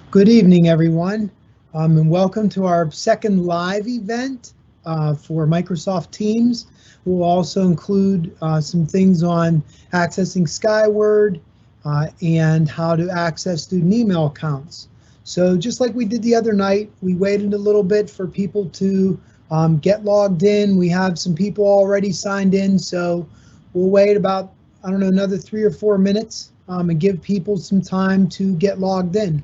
Good evening, everyone, and welcome to our second live event for Microsoft Teams. We'll also include some things on accessing Skyward and how to access student email accounts. So just like we did the other night, we waited a little bit for people to get logged in. We have some people already signed in, so we'll wait about, I don't know, another 3 or 4 minutes and give people some time to get logged in.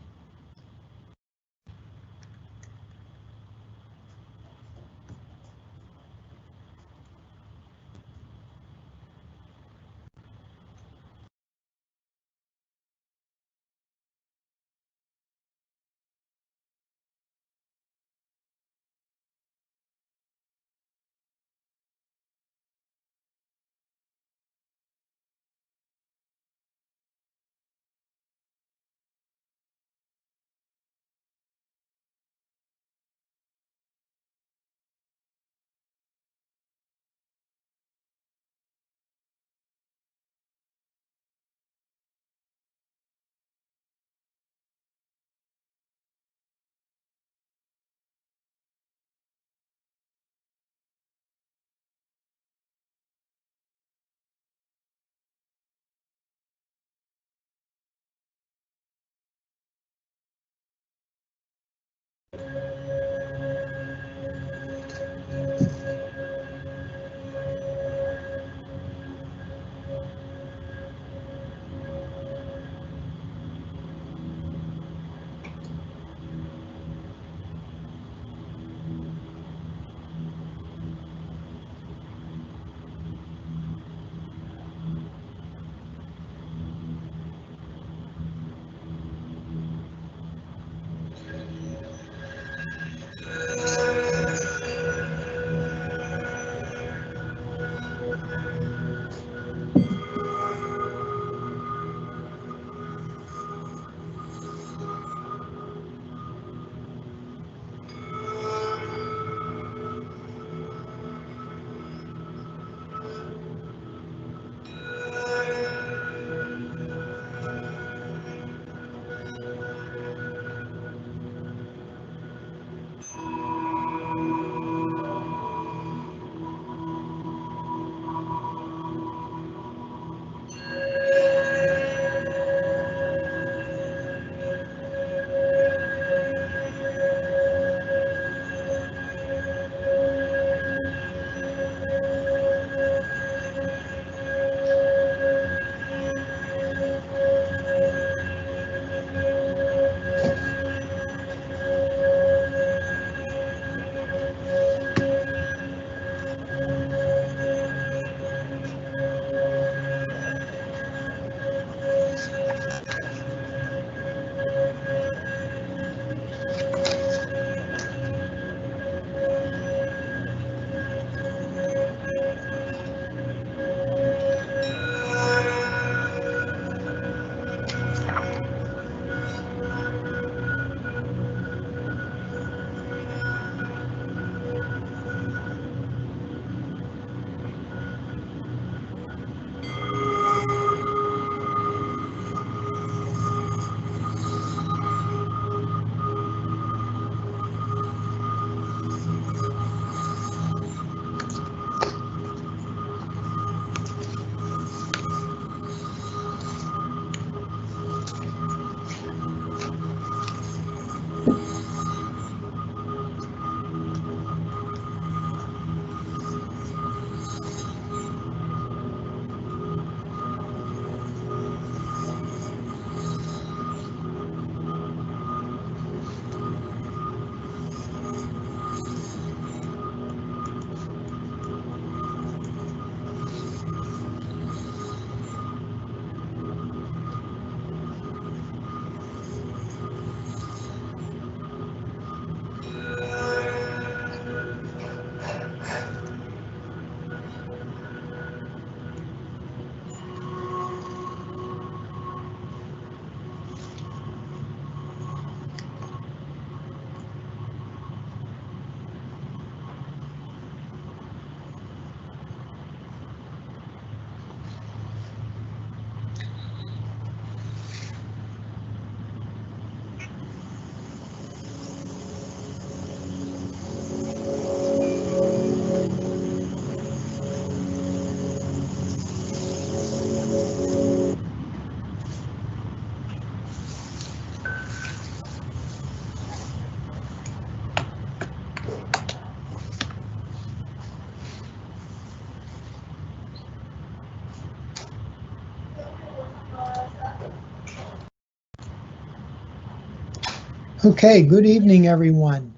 Okay, good evening, everyone.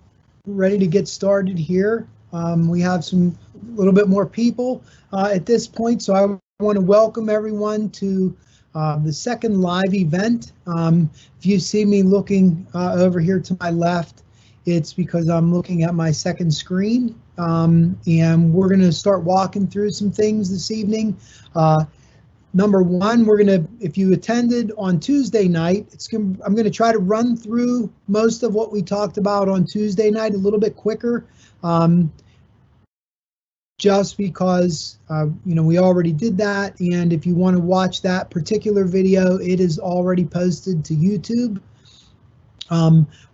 We're ready to get started here. We have a little bit more people at this point, so I want to welcome everyone to the second live event. If you see me looking over here to my left, it's because I'm looking at my second screen, and we're going to start walking through some things this evening. Number one, if you attended on Tuesday night, I'm going to try to run through most of what we talked about on Tuesday night a little bit quicker, just because, we already did that. And if you want to watch that particular video, it is already posted to YouTube.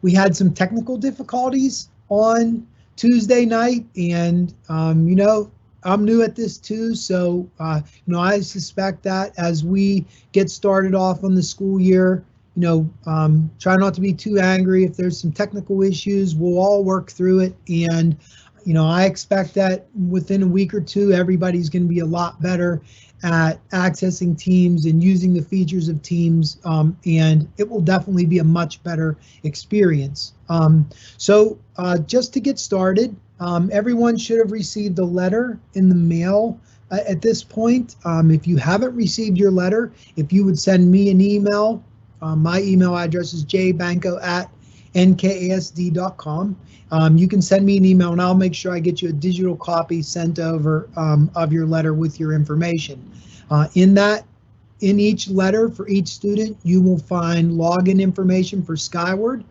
We had some technical difficulties on Tuesday night, and, I'm new at this too, so I suspect that as we get started off on the school year, try not to be too angry if there's some technical issues. We'll all work through it, and I expect that within a week or two, everybody's going to be a lot better at accessing Teams and using the features of Teams, and it will definitely be a much better experience. So just to get started, everyone should have received a letter in the mail at this point. If you haven't received your letter, if you would send me an email, my email address is jbanco@nkasd.com. You can send me an email and I'll make sure I get you a digital copy sent over of your letter with your information. In each letter for each student, you will find login information for Skyward.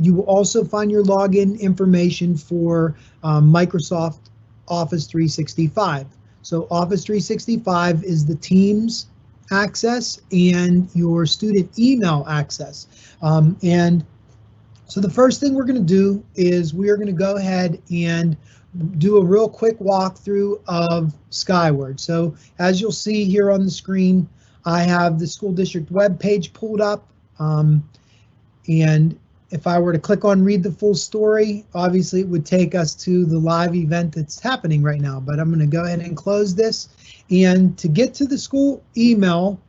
You will also find your login information for Microsoft Office 365. So Office 365 is the Teams access and your student email access. And so the first thing we're going to do is we are going to go ahead and do a real quick walkthrough of Skyward. So as you'll see here on the screen, I have the school district web page pulled up, and if I were to click on read the full story, obviously it would take us to the live event that's happening right now, but I'm going to go ahead and close this. And to get to the school email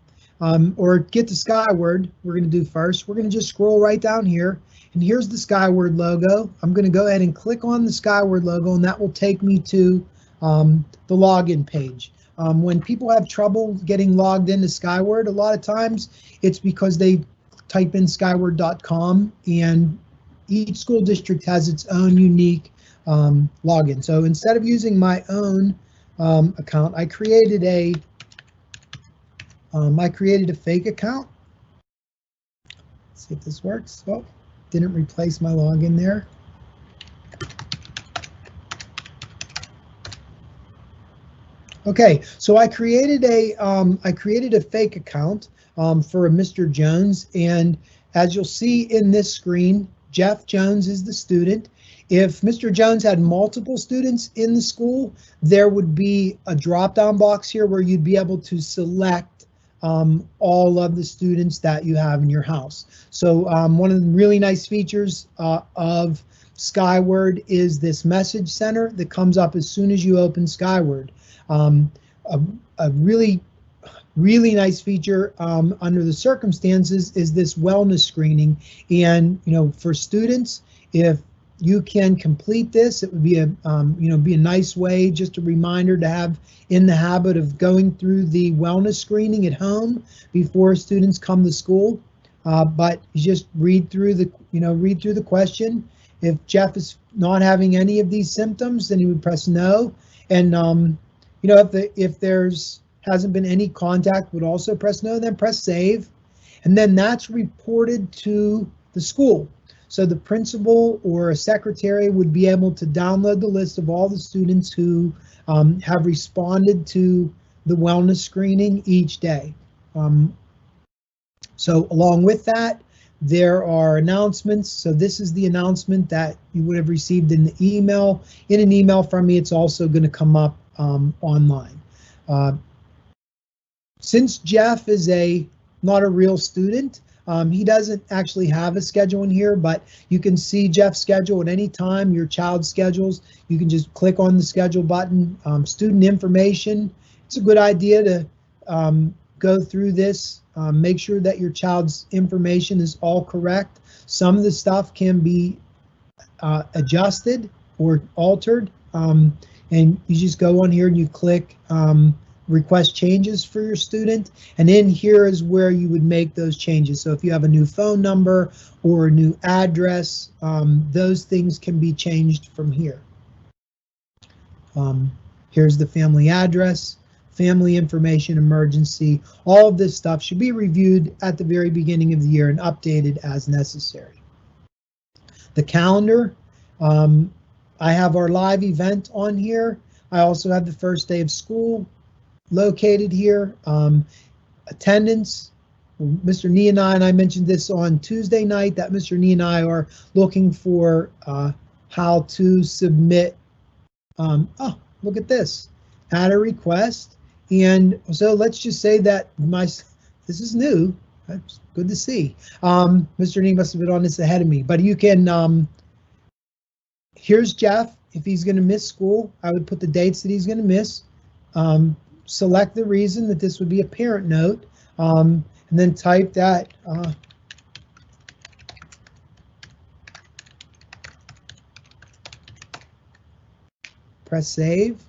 or get to Skyward, we're going to do first, we're going to just scroll right down here, and here's the Skyward logo. I'm going to go ahead and click on the Skyward logo, and that will take me to the login page. When people have trouble getting logged into Skyward, a lot of times it's because they type in skyward.com, and each school district has its own unique login. So instead of using my own account, I created a fake account. Let's see if this works. Oh, didn't replace my login there. Okay, so I created a fake account for a Mr. Jones, and as you'll see in this screen, Jeff Jones is the student. If Mr. Jones had multiple students in the school, there would be a drop-down box here where you'd be able to select all of the students that you have in your house. So one of the really nice features of Skyward is this message center that comes up as soon as you open Skyward. A really nice feature under the circumstances is this wellness screening. And for students, if you can complete this, it would be a nice way, just a reminder to have in the habit of going through the wellness screening at home before students come to school. But you just read through the question. If Jeff is not having any of these symptoms, then he would press no. And if there's hasn't been any contact, would also press no, then press save, and then that's reported to the school. So the principal or a secretary would be able to download the list of all the students who have responded to the wellness screening each day. So along with that, there are announcements. So this is the announcement that you would have received in the email. In an email from me, it's also going to come up online. Since Jeff is not a real student, he doesn't actually have a schedule in here, but you can see Jeff's schedule at any time, your child's schedules. You can just click on the schedule button. Student information, it's a good idea to go through this make sure that your child's information is all correct. Some of the stuff can be adjusted or altered, and you just go on here and you click request changes for your student, and in here is where you would make those changes. So if you have a new phone number or a new address, those things can be changed from here. Here's the family address, family information, emergency. All of this stuff should be reviewed at the very beginning of the year and updated as necessary. The calendar, I have our live event on here. I also have the first day of school located here. Attendance, Mr. Nee and I mentioned this on Tuesday night, that Mr. Nee and I are looking for how to submit, oh, look at this, add a request. And so let's just say that this is new, that's good to see. Mr. Nee must have been on this ahead of me, but you can, here's Jeff. If he's going to miss school, I would put the dates that he's going to miss. Select the reason, that this would be a parent note, and then type that. Press save.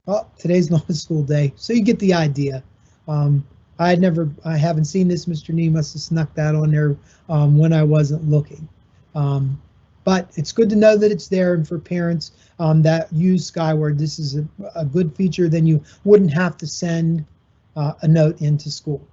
Oh, today's not a school day, so you get the idea. I haven't seen this. Mr. Nee must have snuck that on there when I wasn't looking. But it's good to know that it's there, and for parents that use Skyward, this is a good feature. Then you wouldn't have to send a note into school.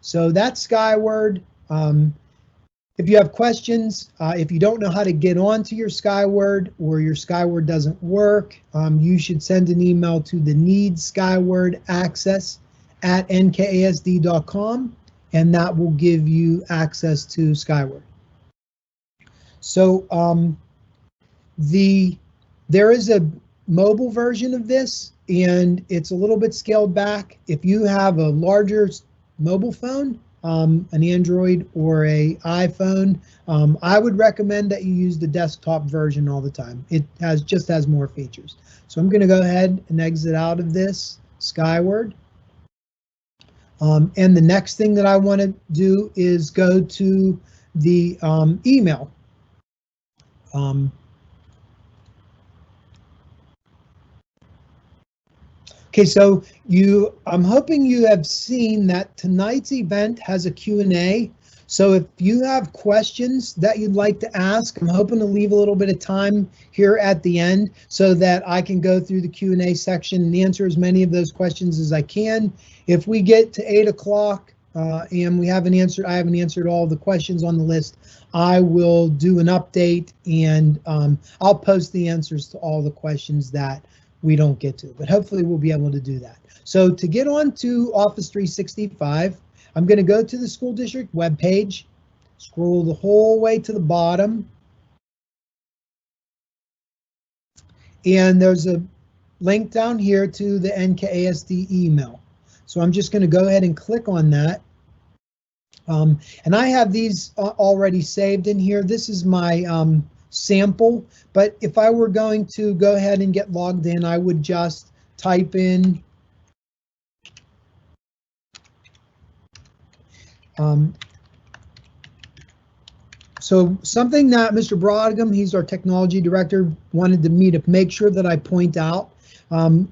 So that's Skyward. If you have questions, if you don't know how to get onto your Skyward, or your Skyward doesn't work, you should send an email to the Need Skyward Access at nkasd.com, and that will give you access to Skyward. So there is a mobile version of this, and it's a little bit scaled back. If you have a larger mobile phone, an Android or a iPhone, I would recommend that you use the desktop version all the time. It just has more features. So I'm going to go ahead and exit out of this Skyward. And the next thing that I want to do is go to the email. Okay, so I'm hoping you have seen that tonight's event has a Q&A. So if you have questions that you'd like to ask, I'm hoping to leave a little bit of time here at the end so that I can go through the Q&A section and answer as many of those questions as I can. If we get to 8 o'clock and I haven't answered all the questions on the list, I will do an update, and I'll post the answers to all the questions that we don't get to, but hopefully we'll be able to do that. So to get on to Office 365, I'm going to go to the school district webpage, scroll the whole way to the bottom, and there's a link down here to the NKASD email. So I'm just going to go ahead and click on that. And I have these already saved in here. This is my sample, but if I were going to go ahead and get logged in, I would just type in so something that Mr. Brodgum, he's our technology director, wanted me to make sure that I point out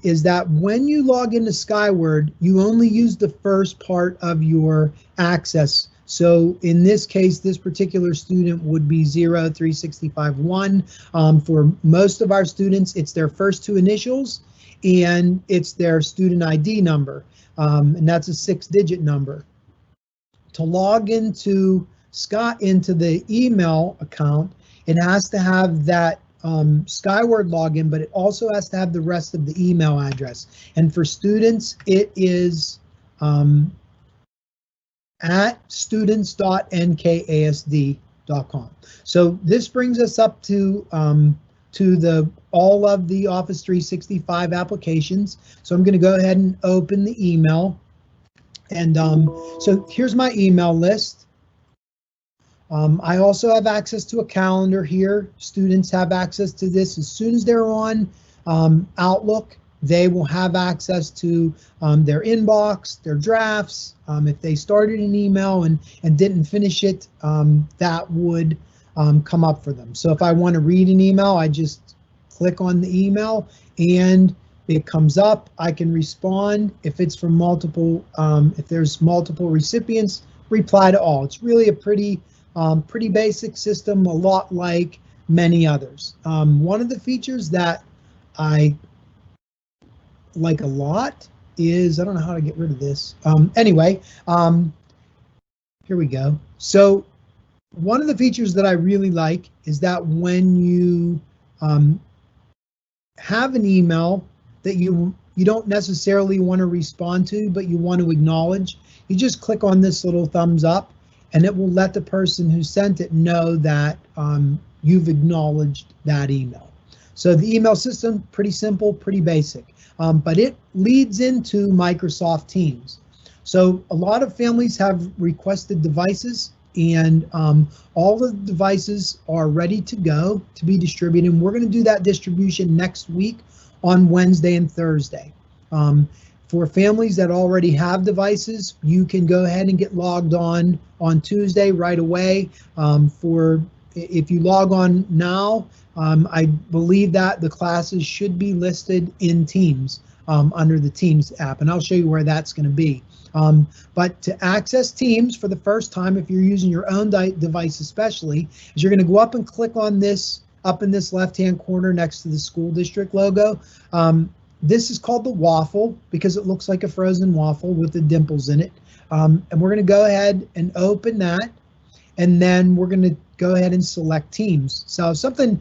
is that when you log into Skyward, you only use the first part of your access. So in this case, this particular student would be 03651. For most of our students, it's their first two initials and it's their student ID number, and that's a 6-digit number. To log into into the email account, it has to have that Skyward login, but it also has to have the rest of the email address. And for students, it is at students.nkasd.com. So this brings us up to all of the Office 365 applications. So I'm going to go ahead and open the email. And so here's my email list. I also have access to a calendar here. Students have access to this as soon as they're on Outlook. they will have access to their inbox, their drafts. If they started an email and didn't finish it, that would come up for them. So if I want to read an email, I just click on the email and it comes up. I can respond if it's from multiple, if there's multiple recipients, reply to all. It's really a pretty basic system, a lot like many others. One of the features that I like a lot is, I don't know how to get rid of this. Anyway, here we go. So one of the features that I really like is that when you have an email that you don't necessarily want to respond to, but you want to acknowledge, you just click on this little thumbs up and it will let the person who sent it know that you've acknowledged that email. So the email system, pretty simple, pretty basic, but it leads into Microsoft Teams. So a lot of families have requested devices, and all the devices are ready to go to be distributed. And we're going to do that distribution next week on Wednesday and Thursday. For families that already have devices, you can go ahead and get logged on Tuesday right away. If you log on now, I believe that the classes should be listed in Teams under the Teams app, and I'll show you where that's going to be. But to access Teams for the first time, if you're using your own device especially, is you're going to go up and click on this up in this left-hand corner next to the school district logo. This is called the waffle because it looks like a frozen waffle with the dimples in it. And we're going to go ahead and open that, and then we're going to go ahead and select Teams. So something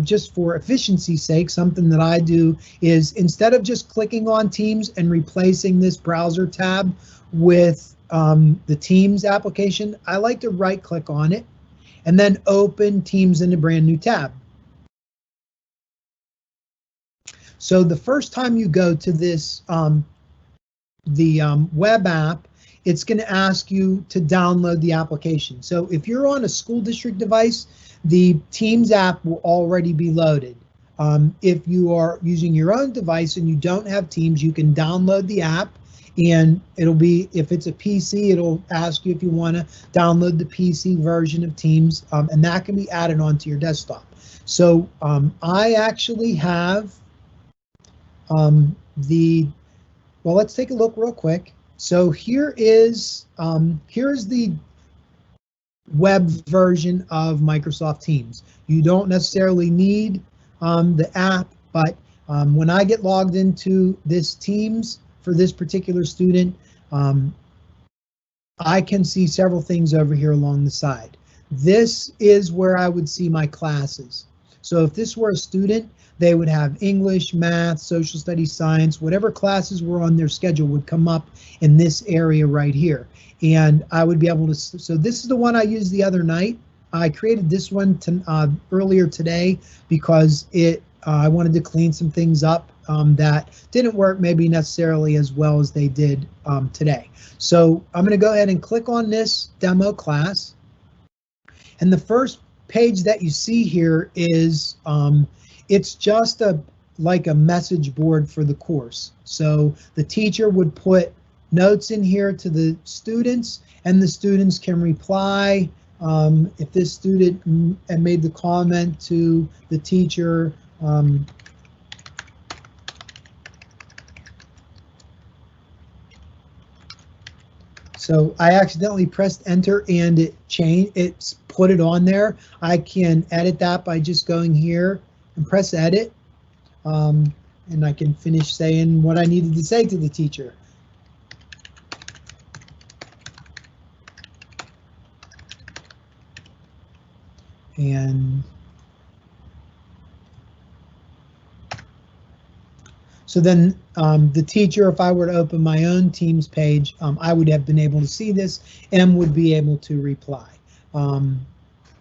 just for efficiency's sake, something that I do is instead of just clicking on Teams and replacing this browser tab with the Teams application, I like to right click on it and then open Teams in a brand new tab. So the first time you go to this, the web app, it's going to ask you to download the application. So if you're on a school district device, the Teams app will already be loaded. If you are using your own device and you don't have Teams, you can download the app, and it'll be, if it's a PC, it'll ask you if you want to download the PC version of Teams, and that can be added onto your desktop. So I actually have well, let's take a look real quick. So here is the web version of Microsoft Teams. You don't necessarily need the app, but when I get logged into this Teams for this particular student, I can see several things over here along the side. This is where I would see my classes. So if this were a student, they would have English, math, social studies, science, whatever classes were on their schedule would come up in this area right here. And I would be able to, so this is the one I used the other night. I created this one earlier today because I wanted to clean some things up that didn't work maybe necessarily as well as they did today. So I'm going to go ahead and click on this demo class. And the first page that you see here is it's just like a message board for the course. So the teacher would put notes in here to the students, and the students can reply. If this student made the comment to the teacher, so I accidentally pressed enter and it's put it on there. I can edit that by just going here and press edit, and I can finish saying what I needed to say to the teacher. And so then the teacher, if I were to open my own Teams page, I would have been able to see this and would be able to reply.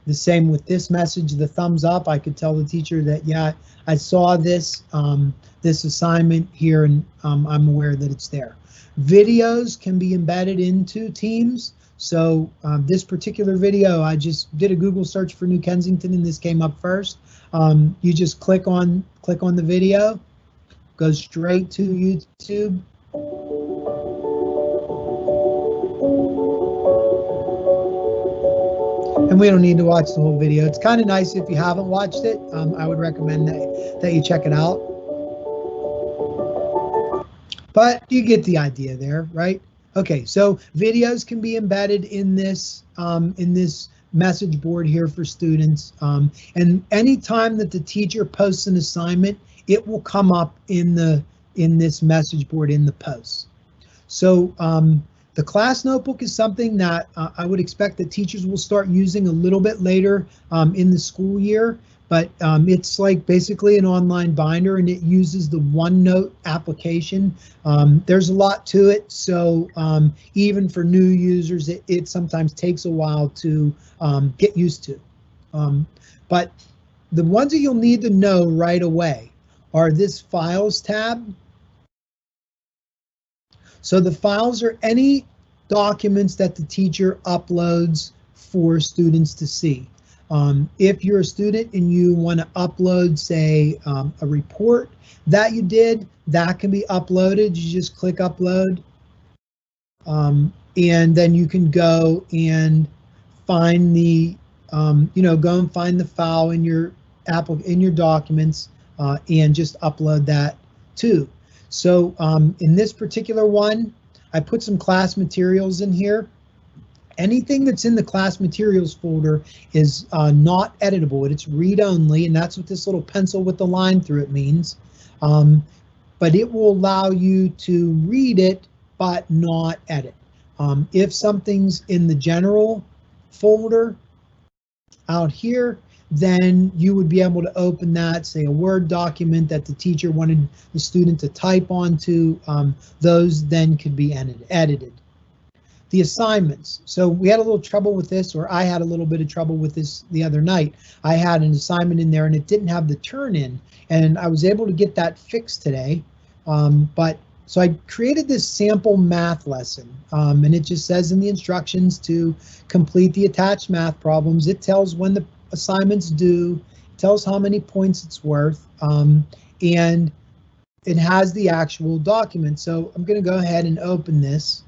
The same with this message, the thumbs up. I could tell the teacher that, yeah, I saw this this assignment here, and I'm aware that it's there. Videos can be embedded into Teams. So this particular video, I just did a Google search for New Kensington, and this came up first. You just click on the video, goes straight to YouTube. And we don't need to watch the whole video. It's kind of nice if you haven't watched it. I would recommend that you check it out. But you get the idea there, right? Okay, so videos can be embedded in this message board here for students. And anytime that the teacher posts an assignment, it will come up in this message board in the posts. So the class notebook is something that I would expect that teachers will start using a little bit later in the school year, but it's like basically an online binder, and it uses the OneNote application. There's a lot to it, so even for new users, it sometimes takes a while to get used to. But the ones that you'll need to know right away are this Files tab. So the files are any documents that the teacher uploads for students to see. If you're a student and you want to upload, say, a report that you did, that can be uploaded. You just click upload. And then you can go and find the, go and find the file in your documents and just upload that too. So in this particular one, I put some class materials in here. Anything that's in the class materials folder is not editable. It's read only, and that's what this little pencil with the line through it means. But it will allow you to read it, but not edit. If something's in the general folder out here, then you would be able to open that, say a Word document that the teacher wanted the student to type onto. Those then could be edited. The assignments. So we had a little trouble with this, or I had a little bit of trouble with this the other night. I had an assignment in there and it didn't have the turn in, and I was able to get that fixed today. So I created this sample math lesson, and it just says in the instructions to complete the attached math problems. It tells when the assignment's due, it tells how many points it's worth, and it has the actual document. So I'm going to go ahead and open this,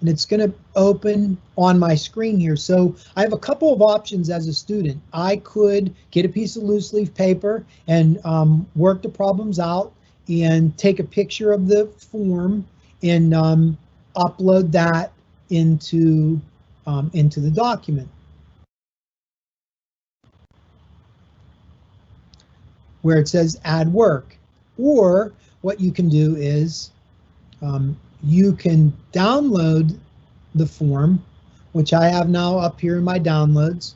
and it's going to open on my screen here. So I have a couple of options as a student. I could get a piece of loose leaf paper and work the problems out and take a picture of the form and upload that into the document, where it says add work. Or what you can do is you can download the form, which I have now up here in my downloads,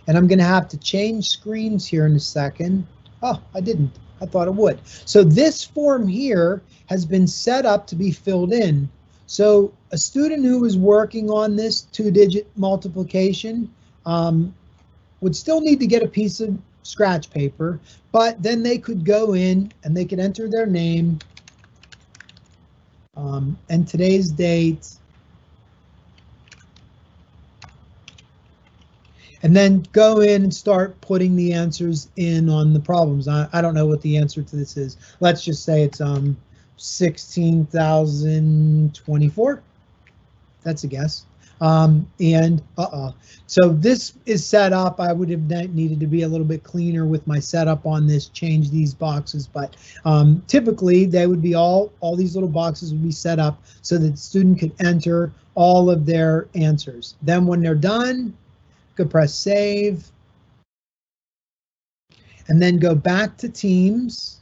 and I'm going to have to change screens here in a second. Oh, I didn't. I thought it would. So this form here has been set up to be filled in. So a student who is working on this 2-digit multiplication would still need to get a piece of scratch paper, but then they could go in and they could enter their name and today's date, and then go in and start putting the answers in on the problems. I don't know what the answer to this is. Let's just say it's 16,024. That's a guess. So this is set up. I would have needed to be a little bit cleaner with my setup on this, change these boxes, but typically they would be all these little boxes would be set up so that the student could enter all of their answers. Then when they're done, could press save and then go back to Teams,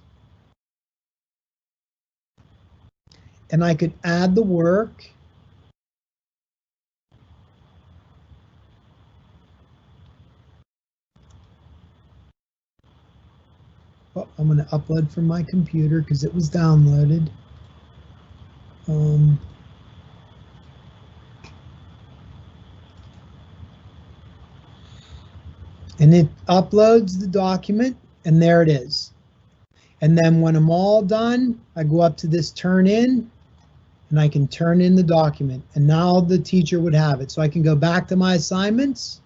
and I could add the work. Oh, I'm going to upload from my computer because it was downloaded. And it uploads the document, and there it is. And then when I'm all done, I go up to this turn in, and I can turn in the document, and now the teacher would have it. So I can go back to my assignments,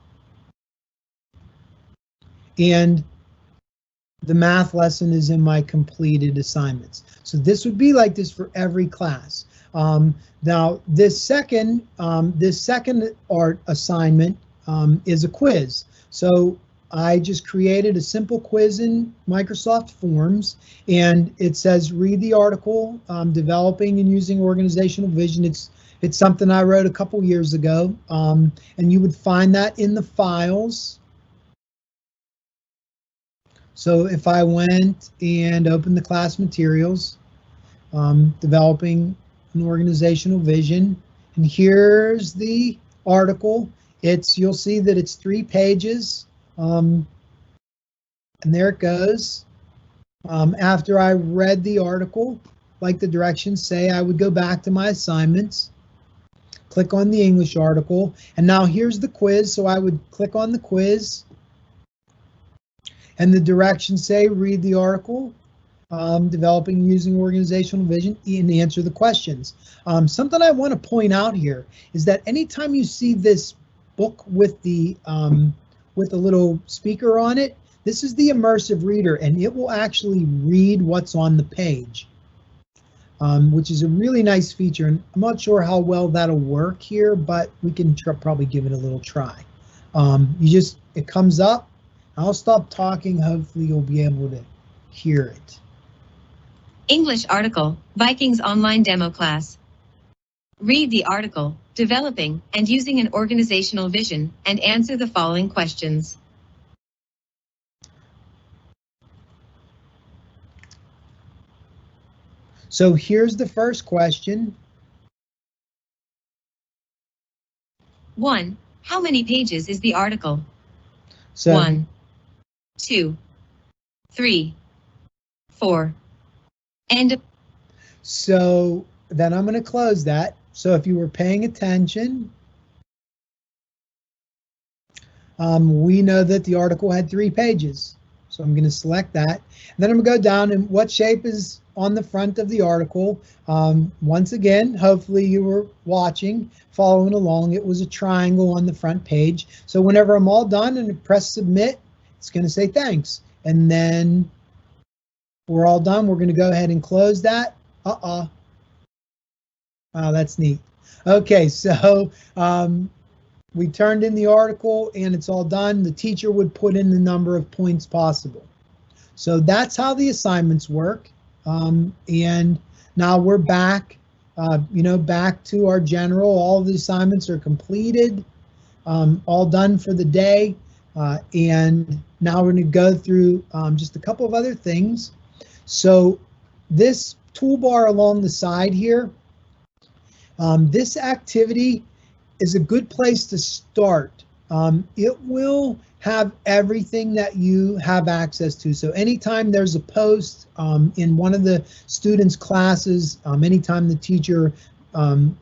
and the math lesson is in my completed assignments. So this would be like this for every class. Now this second art assignment is a quiz. So I just created a simple quiz in Microsoft Forms, and it says read the article, developing and using organizational vision. It's something I wrote a couple years ago, and you would find that in the files. So if I went and opened the class materials, developing an organizational vision, and here's the article. You'll see that it's 3 pages, and there it goes. After I read the article, like the directions say, I would go back to my assignments, click on the English article, and now here's the quiz. So I would click on the quiz, and the directions say read the article, developing and using organizational vision, and answer the questions. Something I want to point out here is that anytime you see this book with the little speaker on it, this is the Immersive Reader, and it will actually read what's on the page, which is a really nice feature. And I'm not sure how well that'll work here, but we can probably give it a little try. It comes up. I'll stop talking. Hopefully you'll be able to hear it. English article, Vikings online demo class. Read the article, developing and using an organizational vision, and answer the following questions. So here's the first question. 1. How many pages is the article? So 1, 2, 3, 4. And so then I'm going to close that. So if you were paying attention, we know that the article had 3 pages. So I'm going to select that. And then I'm going to go down, and what shape is on the front of the article? Once again, hopefully you were watching, following along. It was a triangle on the front page. So whenever I'm all done and press submit, it's going to say thanks. And then we're all done. We're going to go ahead and close that. Wow, that's neat. Okay, so we turned in the article and it's all done. The teacher would put in the number of points possible. So that's how the assignments work. And now we're back, back to our general. All of the assignments are completed, all done for the day. And now we're going to go through just a couple of other things. So this toolbar along the side here, this activity is a good place to start. It will have everything that you have access to. So anytime there's a post in one of the students' classes, anytime the teacher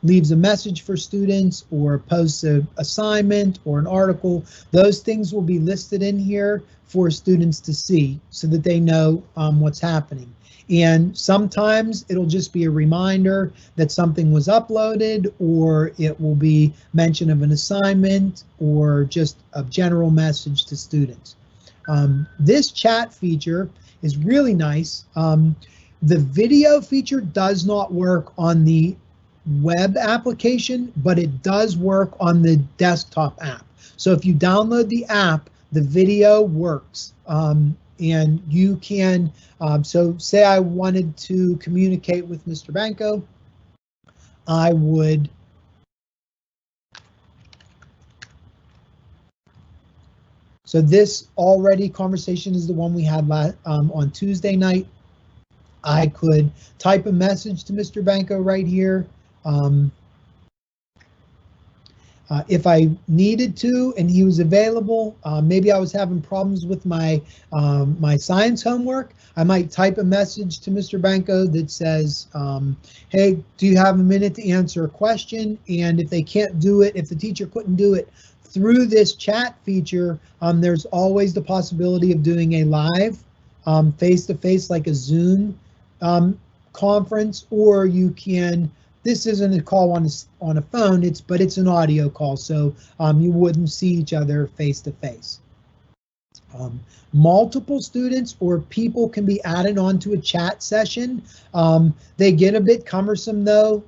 leaves a message for students or posts an assignment or an article, those things will be listed in here for students to see so that they know what's happening. And sometimes it'll just be a reminder that something was uploaded, or it will be mention of an assignment, or just a general message to students. This chat feature is really nice. The video feature does not work on the web application, but it does work on the desktop app. So if you download the app, the video works. And you can, so say I wanted to communicate with Mr. Banco, I would so this already conversation is the one we had on Tuesday night. I could type a message to Mr. Banco right here. If I needed to and he was available, maybe I was having problems with my my science homework, I might type a message to Mr. Banco that says, hey, do you have a minute to answer a question? And if they can't do it, if the teacher couldn't do it through this chat feature, there's always the possibility of doing a live face-to-face, like a Zoom conference, or you can. This isn't a call on a phone, but it's an audio call, so you wouldn't see each other face to face. Multiple students or people can be added onto a chat session. They get a bit cumbersome though.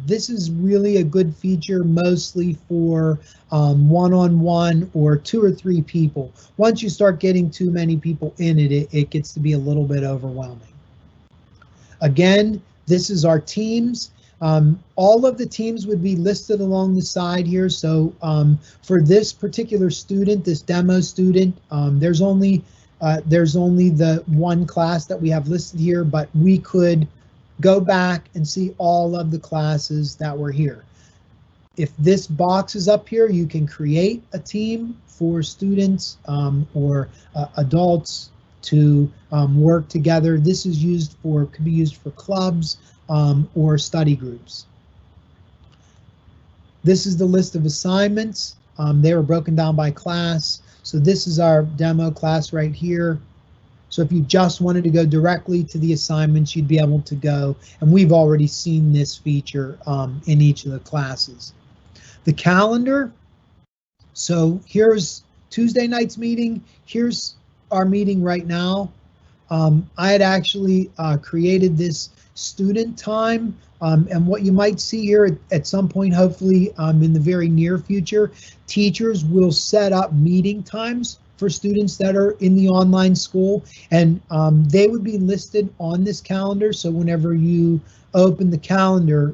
This is really a good feature mostly for one-on-one or 2 or 3 people. Once you start getting too many people in it, it gets to be a little bit overwhelming. Again, this is our teams. All of the teams would be listed along the side here. So for this particular student, this demo student, there's only the one class that we have listed here, but we could go back and see all of the classes that were here. If this box is up here, you can create a team for students or adults to work together. This is could be used for clubs or study groups. This is the list of assignments. They were broken down by class. So this is our demo class right here. So if you just wanted to go directly to the assignments, you'd be able to go. And we've already seen this feature in each of the classes. The calendar. So here's Tuesday night's meeting. Here's our meeting right now. I had actually created this student time, and what you might see here at some point, hopefully in the very near future, teachers will set up meeting times for students that are in the online school, and they would be listed on this calendar. So whenever you open the calendar,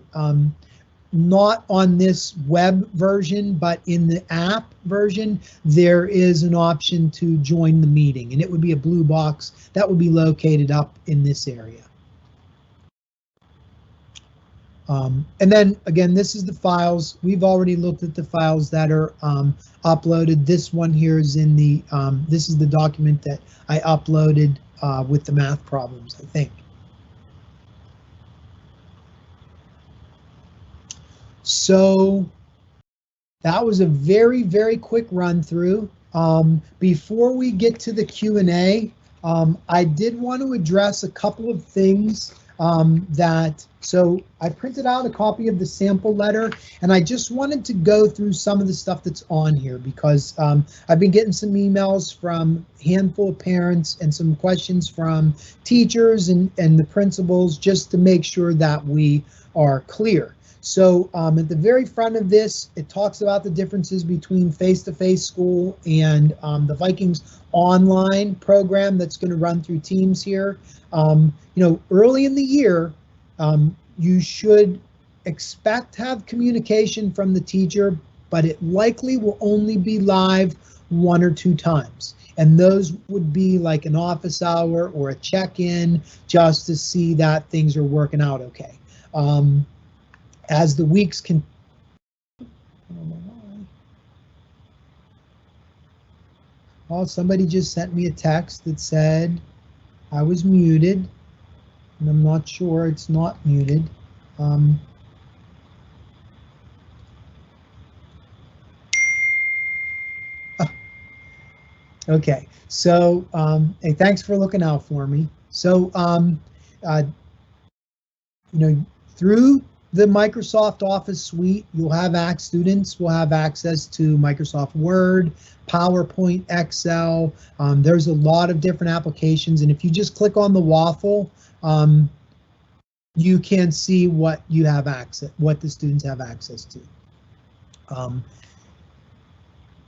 not on this web version, but in the app version, there is an option to join the meeting, and it would be a blue box that would be located up in this area. And then again, this is the files. We've already looked at the files that are uploaded. This one here is in the, this is the document that I uploaded with the math problems, I think. So that was a very, very quick run through. Before we get to the Q&A, I did want to address a couple of things so I printed out a copy of the sample letter, and I just wanted to go through some of the stuff that's on here because I've been getting some emails from a handful of parents and some questions from teachers and the principals just to make sure that we are clear. So at the very front of this, it talks about the differences between face-to-face school and the Vikings online program that's going to run through Teams here. Early in the year, you should expect to have communication from the teacher, but it likely will only be live 1 or 2 times. And those would be like an office hour or a check-in just to see that things are working out okay. As the weeks can, oh, somebody just sent me a text that said I was muted, and I'm not sure it's not muted. Okay, so hey, thanks for looking out for me. So through the Microsoft Office suite, students will have access to Microsoft Word, PowerPoint, Excel. There's a lot of different applications, and if you just click on the waffle, you can see what the students have access to.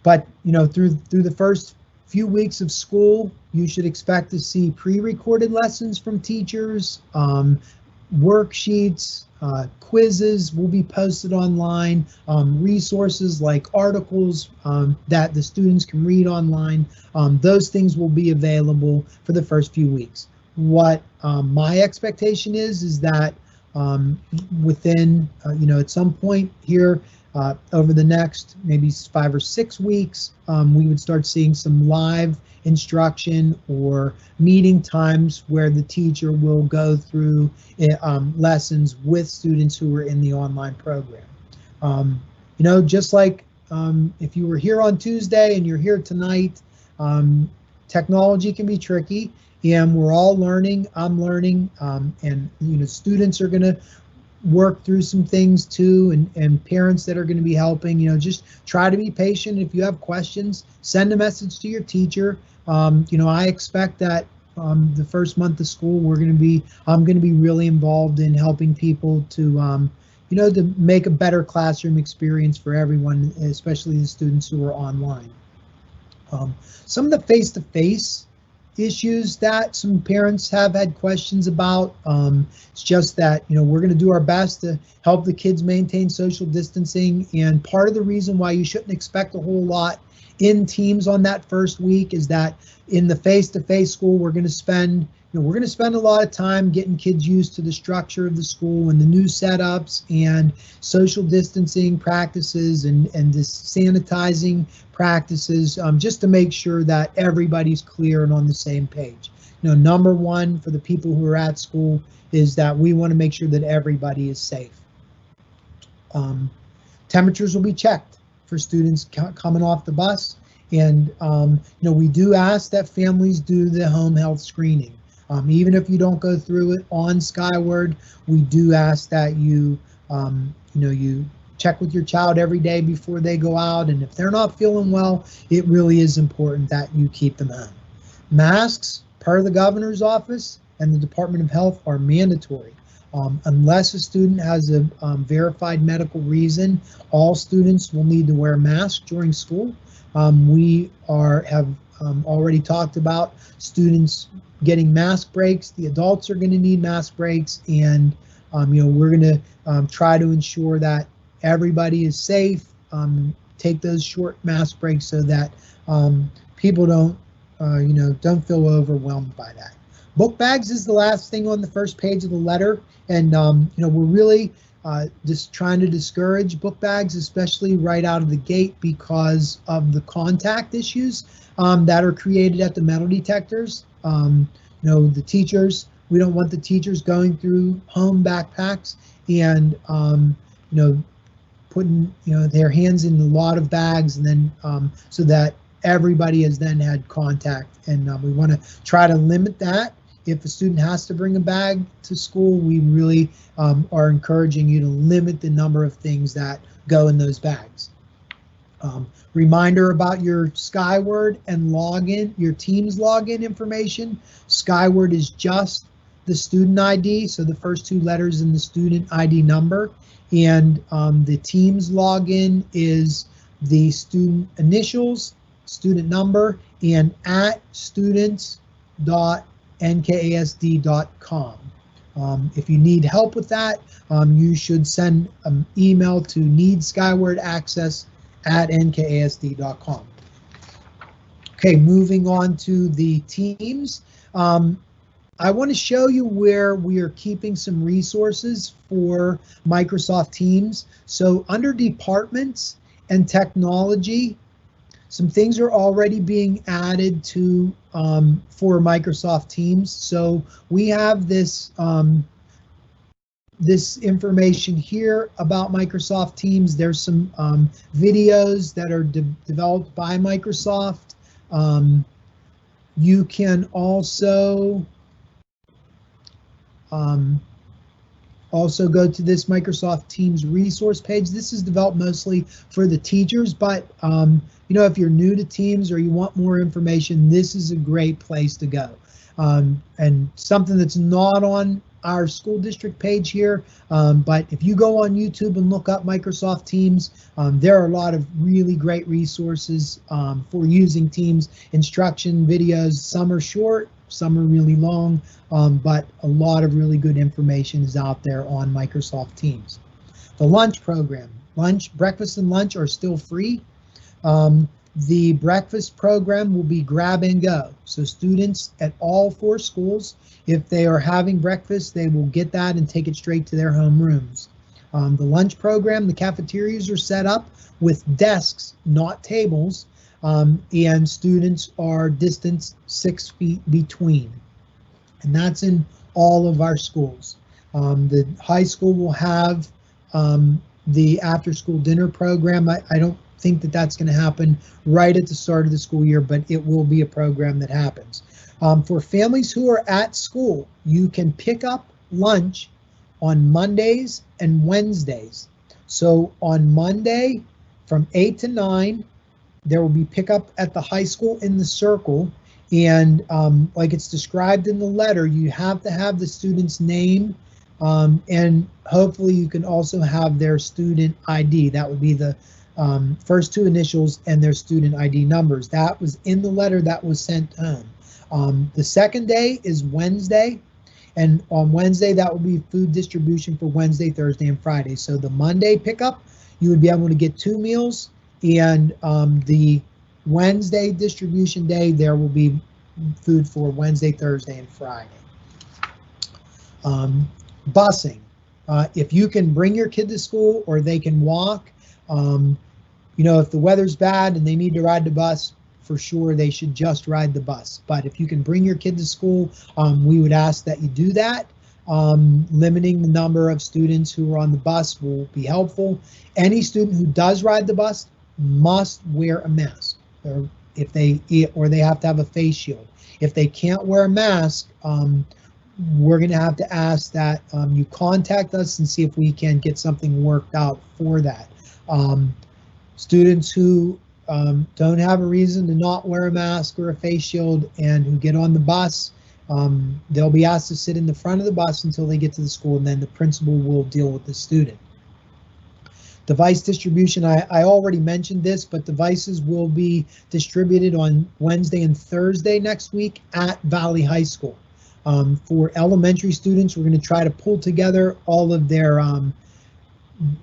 But through the first few weeks of school, you should expect to see pre-recorded lessons from teachers, worksheets, quizzes will be posted online, resources like articles that the students can read online. Those things will be available for the first few weeks. What my expectation is that within, at some point here over the next maybe 5 or 6 weeks, we would start seeing some live instruction or meeting times where the teacher will go through lessons with students who are in the online program. Just like if you were here on Tuesday and you're here tonight, technology can be tricky, and we're all learning. I'm learning, and students are going to work through some things too, and parents that are going to be helping. Just try to be patient. If you have questions, send a message to your teacher. I expect that the first month of school, I'm going to be really involved in helping people to, to make a better classroom experience for everyone, especially the students who are online. Some of the face-to-face issues that some parents have had questions about, it's just that, we're going to do our best to help the kids maintain social distancing. And part of the reason why you shouldn't expect a whole lot in teams on that first week is that in the face-to-face school, we're going to spend a lot of time getting kids used to the structure of the school and the new setups and social distancing practices and this sanitizing practices, just to make sure that everybody's clear and on the same page. Number one for the people who are at school is that we want to make sure that everybody is safe. Temperatures will be checked for students coming off the bus, and we do ask that families do the home health screening. Even if you don't go through it on Skyward, we do ask that you check with your child every day before they go out, and if they're not feeling well, it really is important that you keep them home. Masks, per the governor's office and the Department of Health, are mandatory. Unless a student has a verified medical reason, all students will need to wear masks during school. We have already talked about students getting mask breaks. The adults are going to need mask breaks, and we're going to try to ensure that everybody is safe. Take those short mask breaks so that people don't feel overwhelmed by that. Book bags is the last thing on the first page of the letter, and we're really just trying to discourage book bags, especially right out of the gate, because of the contact issues that are created at the metal detectors. The teachers, we don't want the teachers going through home backpacks and putting their hands in a lot of bags, and then so that everybody has then had contact, and we want to try to limit that. If a student has to bring a bag to school, we really are encouraging you to limit the number of things that go in those bags. Reminder about your Skyward and login, your Teams login information. Skyward is just the student ID, so the first two letters in the student ID number, and the Teams login is the student initials, student number, and at students.nkasd.com. If you need help with that, you should send an email to needskyward@nkasd.com. Okay, moving on to the teams. I want to show you where we are keeping some resources for Microsoft Teams. So under departments and technology, some things are already being added to for Microsoft Teams. So we have this this information here about Microsoft Teams. There's some videos that are developed by Microsoft. You can also go to this Microsoft Teams resource page. This is developed mostly for the teachers, but if you're new to Teams or you want more information, this is a great place to go. And something that's not on our school district page here, but if you go on YouTube and look up Microsoft Teams, there are a lot of really great resources for using Teams, instruction videos. Some are short, some are really long, but a lot of really good information is out there on Microsoft Teams. The lunch program, breakfast and lunch are still free. The breakfast program will be grab and go. So students at all 4 schools, if they are having breakfast, they will get that and take it straight to their home rooms. The lunch program, the cafeterias are set up with desks, not tables, and students are distanced 6 feet between. And that's in all of our schools. The high school will have the after-school dinner program. I don't think that that's going to happen right at the start of the school year, but it will be a program that happens. For families who are at school, you can pick up lunch on Mondays and Wednesdays. So on Monday from 8 to 9, there will be pickup at the high school in the circle, And like it's described in the letter, you have to have the student's name, and hopefully you can also have their student ID. That would be the first two initials and their student ID numbers. That was in the letter that was sent home. The second day is Wednesday, and on Wednesday that will be food distribution for Wednesday, Thursday, and Friday. So the Monday pickup, you would be able to get 2 meals, and the Wednesday distribution day, there will be food for Wednesday, Thursday, and Friday. Busing. If you can bring your kid to school or they can walk, if the weather's bad and they need to ride the bus, for sure they should just ride the bus. But if you can bring your kid to school, we would ask that you do that. Limiting the number of students who are on the bus will be helpful. Any student who does ride the bus must wear a mask, or they have to have a face shield. If they can't wear a mask, we're going to have to ask that you contact us and see if we can get something worked out for that. Students who don't have a reason to not wear a mask or a face shield and who get on the bus, they'll be asked to sit in the front of the bus until they get to the school, and then the principal will deal with the student. Device distribution, I already mentioned this, but devices will be distributed on Wednesday and Thursday next week at Valley High School. For elementary students, we're going to try to pull together all of their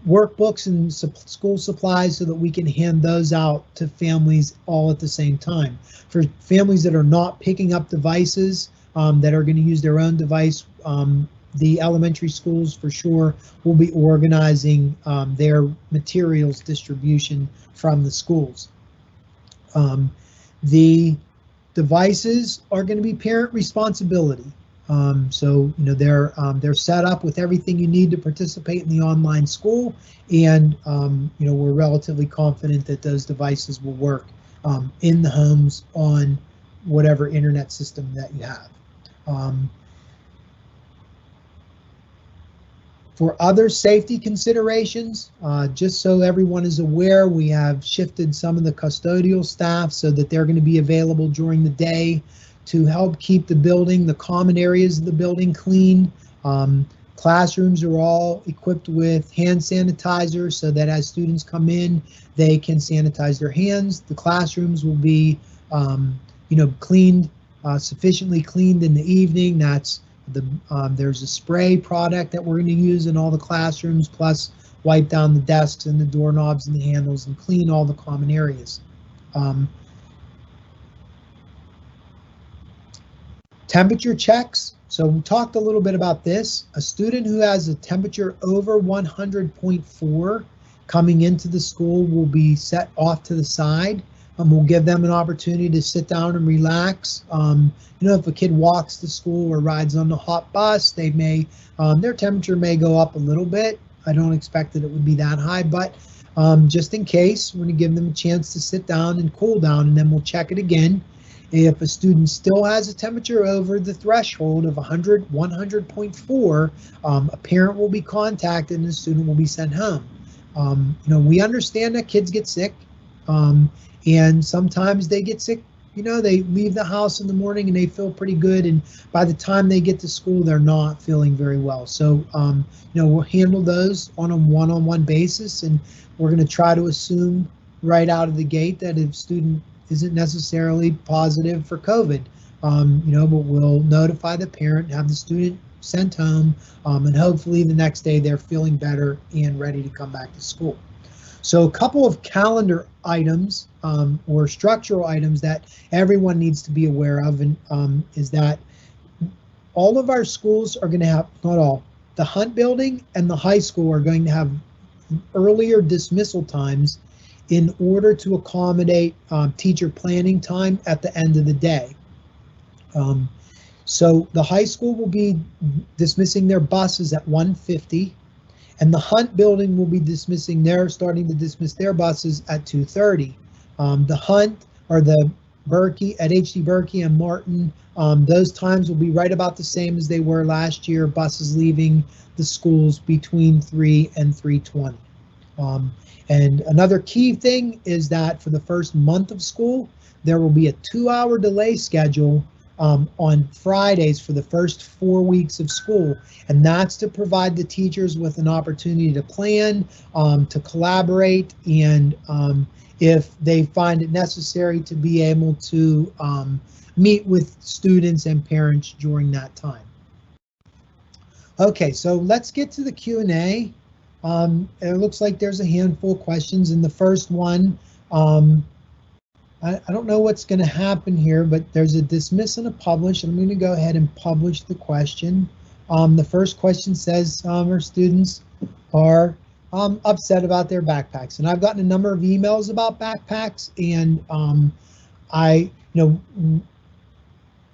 workbooks and school supplies so that we can hand those out to families all at the same time. For families that are not picking up devices, that are going to use their own device, the elementary schools for sure will be organizing their materials distribution from the schools. The devices are going to be parent responsibility. So they're set up with everything you need to participate in the online school, and we're relatively confident that those devices will work in the homes on whatever internet system that you have. For other safety considerations, just so everyone is aware, we have shifted some of the custodial staff so that they're going to be available during the day to help keep the building, the common areas of the building clean. Classrooms are all equipped with hand sanitizer so that as students come in, they can sanitize their hands. The classrooms will be, cleaned, sufficiently cleaned in the evening. There's a spray product that we're going to use in all the classrooms, plus wipe down the desks and the doorknobs and the handles and clean all the common areas. Temperature checks. So we talked a little bit about this. A student who has a temperature over 100.4 coming into the school will be set off to the side. We'll give them an opportunity to sit down and relax. If a kid walks to school or rides on the hot bus, their temperature may go up a little bit. I don't expect that it would be that high, but just in case, we're going to give them a chance to sit down and cool down, and then we'll check it again. If a student still has a temperature over the threshold of 100.4, a parent will be contacted and the student will be sent home. We understand that kids get sick. And sometimes they get sick, they leave the house in the morning and they feel pretty good, and by the time they get to school, they're not feeling very well. So, we'll handle those on a one-on-one basis, and we're going to try to assume right out of the gate that if a student isn't necessarily positive for COVID, but we'll notify the parent, have the student sent home, and hopefully the next day they're feeling better and ready to come back to school. So a couple of calendar items or structural items that everyone needs to be aware of, and is that all of our schools are going to have, not all, the Hunt building and the high school are going to have earlier dismissal times in order to accommodate teacher planning time at the end of the day. So the high school will be dismissing their buses at 1:50. And the Hunt building will be starting to dismiss their buses at 2:30. The Hunt or the Berkey at HD Berkey and Martin, those times will be right about the same as they were last year. Buses leaving the schools between 3 and 3:20. And another key thing is that for the first month of school, there will be a 2-hour delay schedule on Fridays for the first 4 weeks of school, and that's to provide the teachers with an opportunity to plan, to collaborate, and if they find it necessary, to be able to meet with students and parents during that time. Okay, so let's get to the Q&A. It looks like there's a handful of questions. In the first one, I don't know what's going to happen here, but there's a dismiss and a publish. I'm going to go ahead and publish the question. The first question says our students are upset about their backpacks, and I've gotten a number of emails about backpacks, and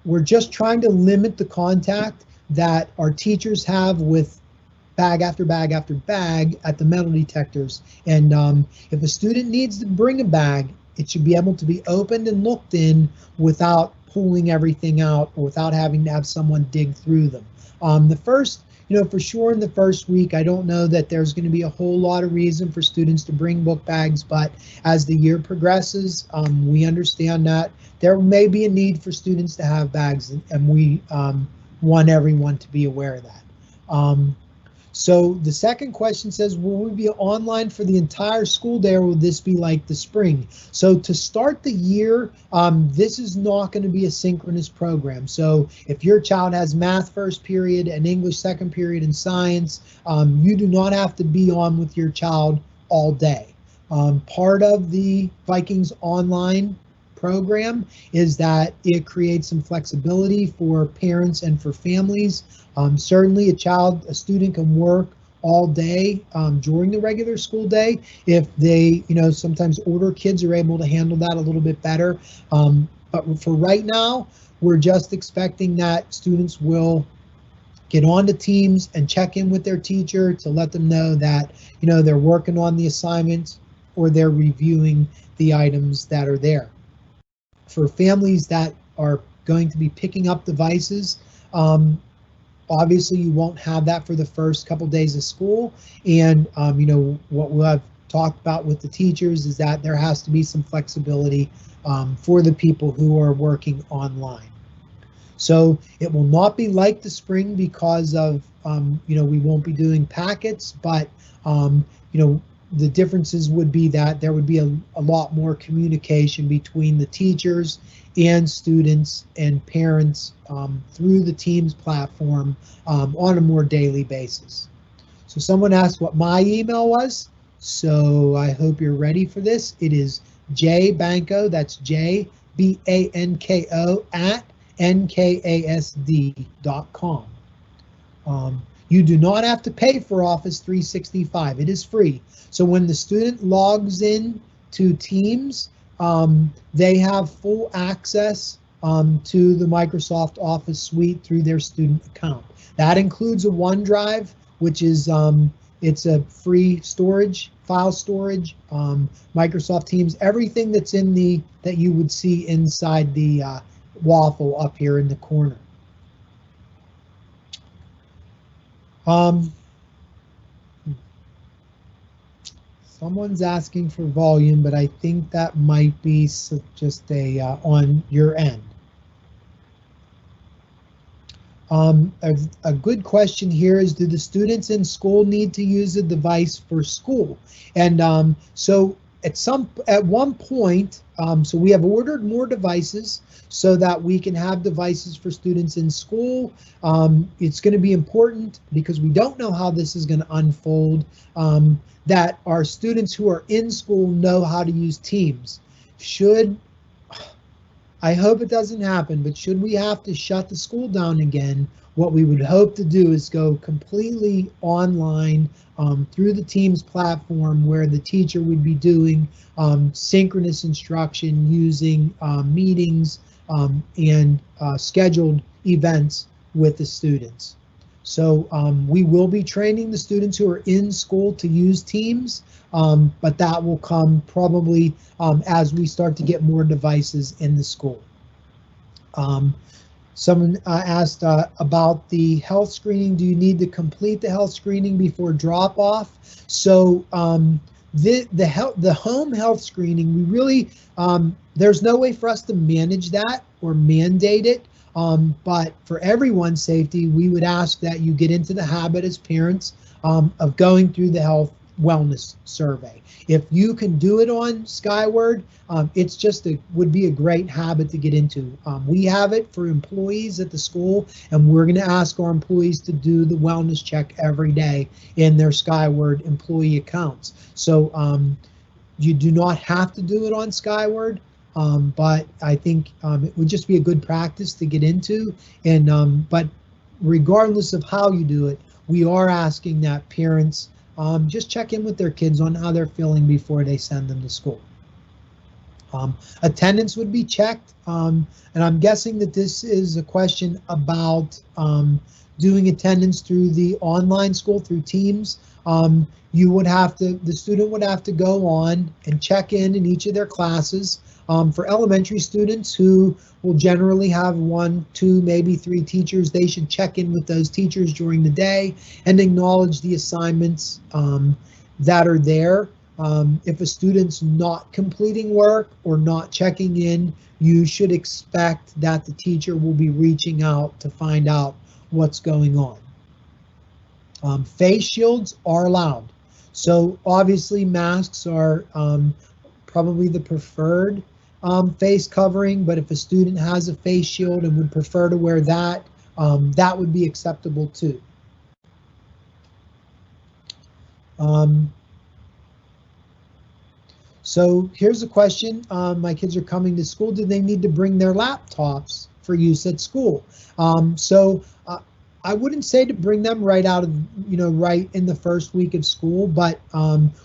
we're just trying to limit the contact that our teachers have with bag after bag after bag at the metal detectors. And if a student needs to bring a bag, it should be able to be opened and looked in without pulling everything out or without having to have someone dig through them. The first, for sure in the first week, I don't know that there's going to be a whole lot of reason for students to bring book bags, but as the year progresses, we understand that there may be a need for students to have bags, and we want everyone to be aware of that. So the second question says, will we be online for the entire school day, or will this be like the spring? So to start the year, this is not going to be a synchronous program. So if your child has math first period and English second period and science, you do not have to be on with your child all day. Part of the Vikings online program is that it creates some flexibility for parents and for families. Certainly a student can work all day during the regular school day if they, sometimes older kids are able to handle that a little bit better. But for right now, we're just expecting that students will get onto Teams and check in with their teacher to let them know that, they're working on the assignments or they're reviewing the items that are there. For families that are going to be picking up devices, obviously you won't have that for the first couple days of school. And what we'll have talked about with the teachers is that there has to be some flexibility for the people who are working online. So it will not be like the spring because of, we won't be doing packets, but, the differences would be that there would be a lot more communication between the teachers and students and parents through the Teams platform on a more daily basis. So someone asked what my email was, so I hope you're ready for this. It is jbanko, that's JBANKO @nkasd.com. You do not have to pay for Office 365. It is free. So when the student logs in to Teams, they have full access to the Microsoft Office suite through their student account. That includes a OneDrive, which is it's a free storage, file storage, Microsoft Teams, everything that's in that you would see inside the waffle up here in the corner. Someone's asking for volume, but I think that might be just on your end. A good question here is, do the students in school need to use a device for school? And so at one point, so we have ordered more devices so that we can have devices for students in school. It's going to be important because we don't know how this is going to unfold, that our students who are in school know how to use Teams. I hope it doesn't happen, but should we have to shut the school down again, what we would hope to do is go completely online through the Teams platform, where the teacher would be doing synchronous instruction using meetings and scheduled events with the students. So we will be training the students who are in school to use Teams, but that will come probably as we start to get more devices in the school. Someone asked about the health screening. Do you need to complete the health screening before drop-off? So The home health screening, we really, there's no way for us to manage that or mandate it. But for everyone's safety, we would ask that you get into the habit as parents of going through the health wellness survey. If you can do it on Skyward, it's just would be a great habit to get into. We have it for employees at the school, and we're going to ask our employees to do the wellness check every day in their Skyward employee accounts. So you do not have to do it on Skyward, but I think it would just be a good practice to get into. And but regardless of how you do it, we are asking that parents just check in with their kids on how they're feeling before they send them to school. Attendance would be checked, and I'm guessing that this is a question about doing attendance through the online school through Teams. You would have to, the student would have to go on and check in each of their classes. For elementary students who will generally have 1, 2, maybe 3 teachers, they should check in with those teachers during the day and acknowledge the assignments that are there. If a student's not completing work or not checking in, you should expect that the teacher will be reaching out to find out what's going on. Face shields are allowed. So obviously masks are probably the preferred face covering, but if a student has a face shield and would prefer to wear that, that would be acceptable too. So here's a question. My kids are coming to school. Do they need to bring their laptops for use at school? I wouldn't say to bring them right out of, right in the first week of school, but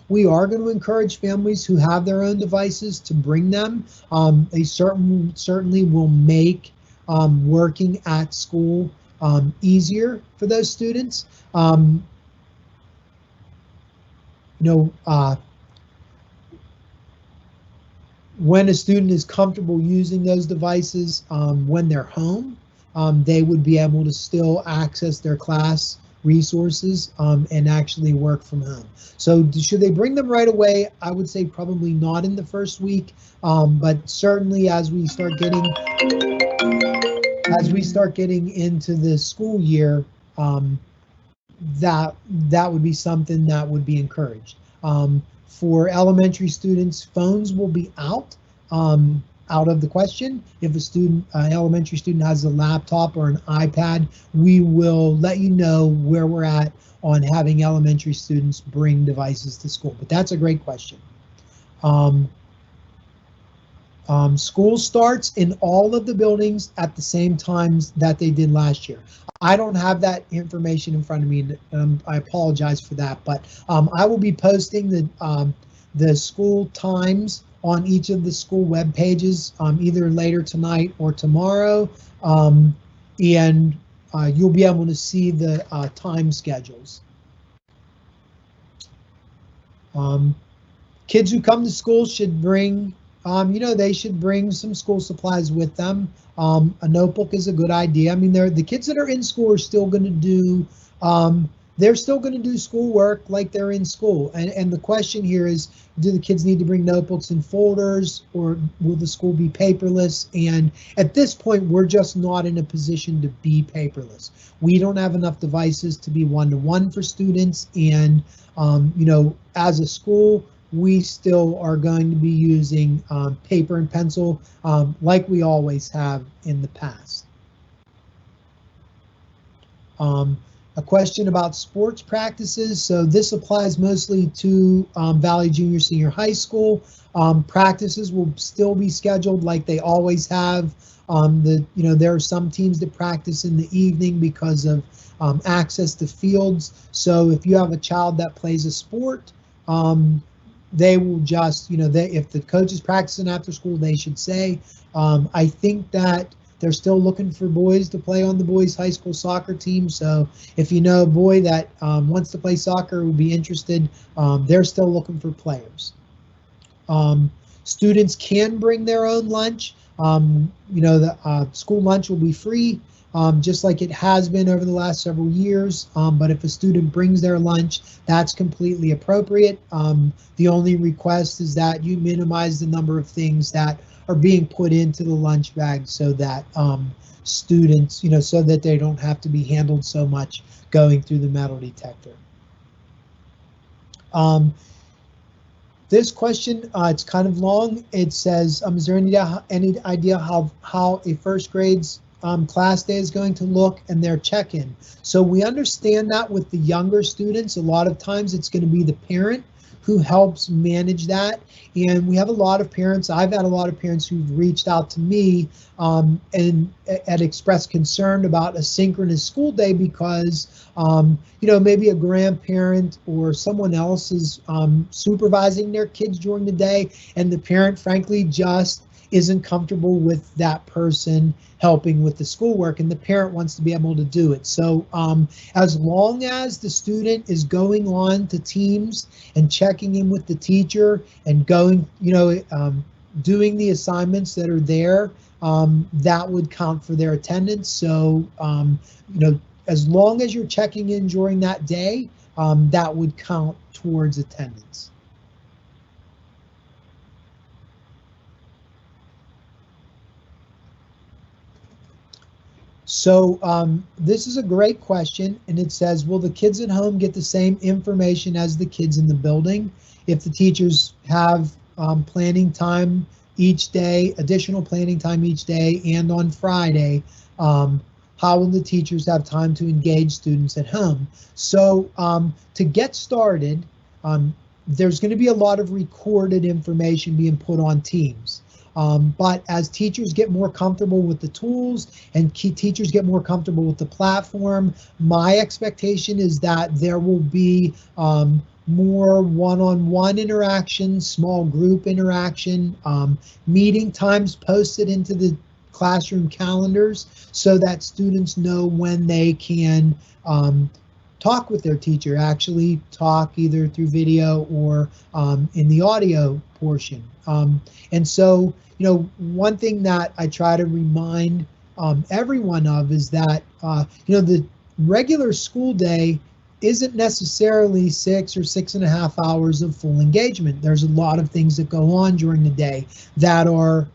we are going to encourage families who have their own devices to bring them. They certainly will make working at school easier for those students. When a student is comfortable using those devices when they're home, they would be able to still access their class resources and actually work from home. So should they bring them right away? I would say probably not in the first week, but certainly as we start getting into the school year, that would be something that would be encouraged. For elementary students, phones will be out of the question. If a student, elementary student, has a laptop or an iPad, we will let you know where we're at on having elementary students bring devices to school. But that's a great question. School starts in all of the buildings at the same times that they did last year. I don't have that information in front of me, and I apologize for that, but I will be posting the school times on each of the school web pages either later tonight or tomorrow, and you'll be able to see the time schedules. Kids who come to school should bring, they should bring some school supplies with them. A notebook is a good idea. I mean, the kids that are in school are still going to do, they're still going to do schoolwork like they're in school. And the question here is, do the kids need to bring notebooks and folders, or will the school be paperless? And at this point, we're just not in a position to be paperless. We don't have enough devices to be one-to-one for students. And, as a school, we still are going to be using paper and pencil like we always have in the past. A question about sports practices. So this applies mostly to Valley Junior Senior High School. Practices will still be scheduled like they always have. There are some teams that practice in the evening because of access to fields. So if you have a child that plays a sport, they will just, if the coach is practicing after school, they should say. I think that they're still looking for boys to play on the boys' high school soccer team. So if you know a boy that wants to play soccer, would be interested, they're still looking for players. Students can bring their own lunch. The school lunch will be free. just like it has been over the last several years. But if a student brings their lunch, that's completely appropriate. The only request is that you minimize the number of things that are being put into the lunch bag so that students, so that they don't have to be handled so much going through the metal detector. This question, it's kind of long. It says, is there any idea how a first grade's class day is going to look and their check-in? So we understand that with the younger students, a lot of times it's going to be the parent who helps manage that. And we have a lot of parents, I've had a lot of parents who've reached out to me and expressed concern about a synchronous school day because, maybe a grandparent or someone else is supervising their kids during the day, and the parent, frankly, just isn't comfortable with that person helping with the schoolwork, and the parent wants to be able to do it. So as long as the student is going on to Teams and checking in with the teacher and going, doing the assignments that are there, that would count for their attendance. So, as long as you're checking in during that day, that would count towards attendance. So this is a great question, and it says, will the kids at home get the same information as the kids in the building if the teachers have planning time each day, additional planning time each day, and on Friday? How will the teachers have time to engage students at home? So to get started, there's going to be a lot of recorded information being put on Teams. But as teachers get more comfortable with the tools and teachers get more comfortable with the platform, my expectation is that there will be more one-on-one interaction, small group interaction, meeting times posted into the classroom calendars so that students know when they can talk with their teacher, actually talk either through video or in the audio portion. And so, one thing that I try to remind everyone of is that, the regular school day isn't necessarily 6 or 6.5 hours of full engagement. There's a lot of things that go on during the day that are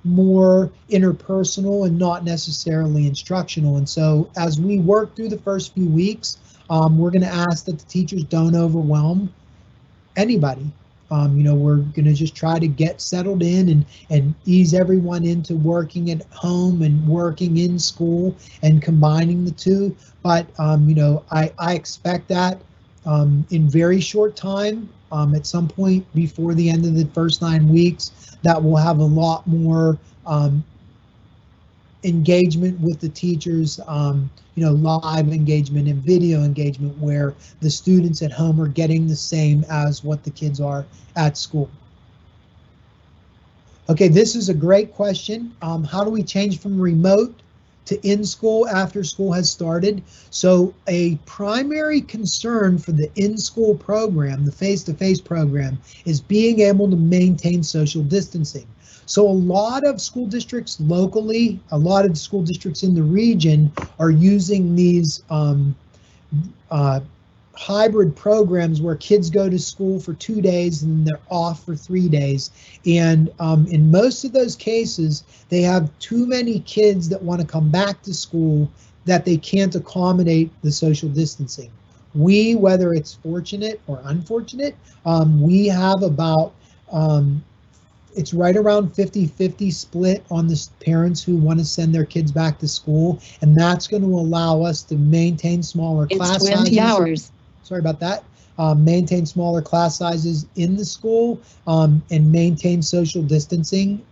more interpersonal and not necessarily instructional. And so as we work through the first few weeks, we're going to ask that the teachers don't overwhelm anybody. We're going to just try to get settled in and ease everyone into working at home and working in school and combining the two. But, I expect that in very short time, at some point before the end of the first 9 weeks, that we'll have a lot more engagement with the teachers, live engagement and video engagement where the students at home are getting the same as what the kids are at school. Okay, this is a great question. How do we change from remote to in school after school has started? So a primary concern for the in-school program, the face-to-face program, is being able to maintain social distancing. So a lot of school districts locally, a lot of school districts in the region are using these hybrid programs where kids go to school for 2 days and they're off for 3 days. And in most of those cases, they have too many kids that want to come back to school that they can't accommodate the social distancing. We, whether it's fortunate or unfortunate, we have about it's right around 50-50 split on the parents who want to send their kids back to school, and that's going to allow us to maintain smaller class sizes. 20 hours. Sorry about that. Maintain smaller class sizes in the school and maintain social distancing.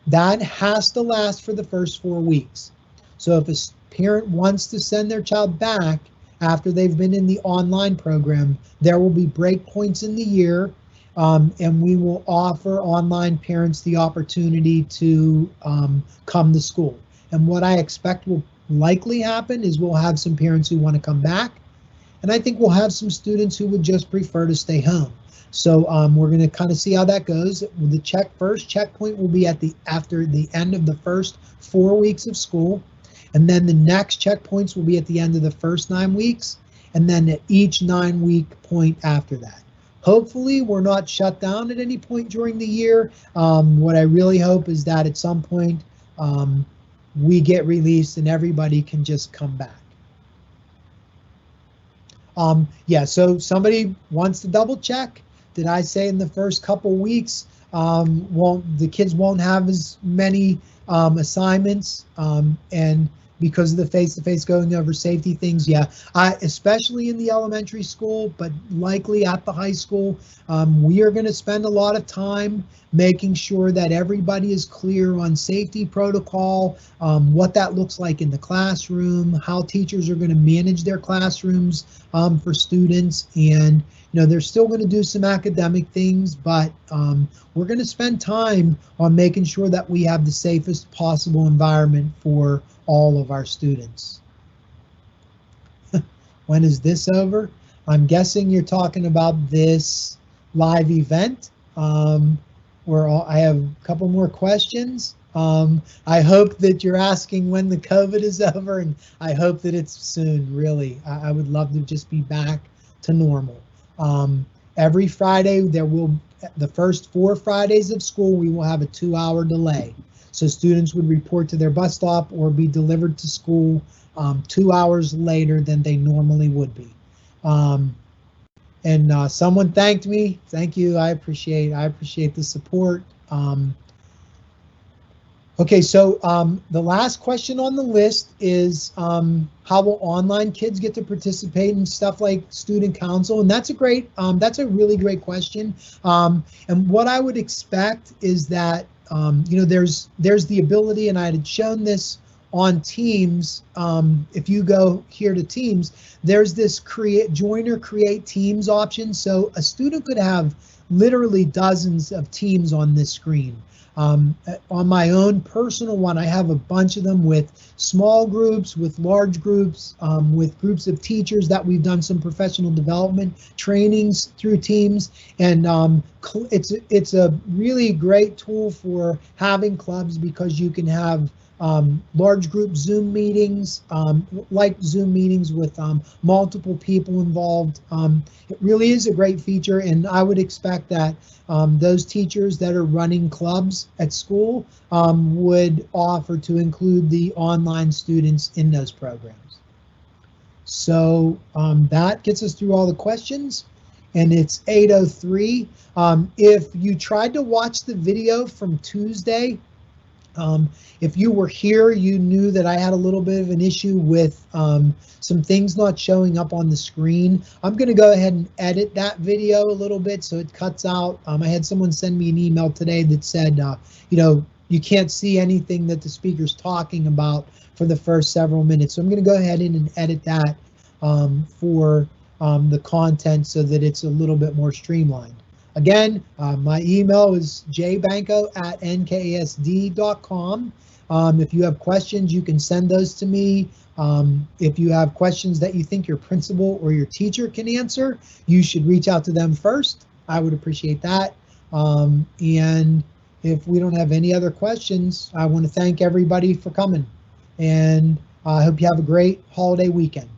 That has to last for the first 4 weeks. So if a parent wants to send their child back after they've been in the online program, there will be break points in the year. And we will offer online parents the opportunity to come to school. And what I expect will likely happen is we'll have some parents who want to come back. And I think we'll have some students who would just prefer to stay home. So we're going to kind of see how that goes. The first checkpoint will be after the end of the first 4 weeks of school. And then the next checkpoints will be at the end of the first 9 weeks, and then at each 9-week point after that. Hopefully, we're not shut down at any point during the year. What I really hope is that at some point we get released and everybody can just come back. Yeah, so somebody wants to double check. Did I say in the first couple weeks the kids won't have as many assignments and because of the face-to-face going over safety things? Yeah, especially in the elementary school, but likely at the high school, we are going to spend a lot of time making sure that everybody is clear on safety protocol, what that looks like in the classroom, how teachers are going to manage their classrooms for students. And they're still going to do some academic things, but we're going to spend time on making sure that we have the safest possible environment for all of our students. When is this over? I'm guessing you're talking about this live event. I have a couple more questions. I hope that you're asking when the COVID is over, and I hope that it's soon, really. I would love to just be back to normal. Every Friday, the first 4 Fridays of school, we will have a 2-hour delay. So students would report to their bus stop or be delivered to school 2 hours later than they normally would be. And someone thanked me. Thank you. I appreciate the support. Okay, so the last question on the list is how will online kids get to participate in stuff like student council? And that's a really great question. And what I would expect is that there's the ability, and I had shown this on Teams. If you go here to Teams, there's this join or create teams option. So a student could have literally dozens of teams on this screen. On my own personal one, I have a bunch of them with small groups, with large groups, with groups of teachers that we've done some professional development trainings through Teams. And it's a really great tool for having clubs because you can have large group Zoom meetings, like Zoom meetings with multiple people involved. It really is a great feature, and I would expect that those teachers that are running clubs at school would offer to include the online students in those programs. So that gets us through all the questions, and it's 8:03. If you tried to watch the video from Tuesday, if you were here, you knew that I had a little bit of an issue with some things not showing up on the screen. I'm going to go ahead and edit that video a little bit so it cuts out. I had someone send me an email today that said, you can't see anything that the speaker's talking about for the first several minutes. So I'm going to go ahead and edit that for the content so that it's a little bit more streamlined. Again, my email is jbanco@nkasd.com. If you have questions, you can send those to me. If you have questions that you think your principal or your teacher can answer, you should reach out to them first. I would appreciate that. And if we don't have any other questions, I want to thank everybody for coming. And I hope you have a great holiday weekend.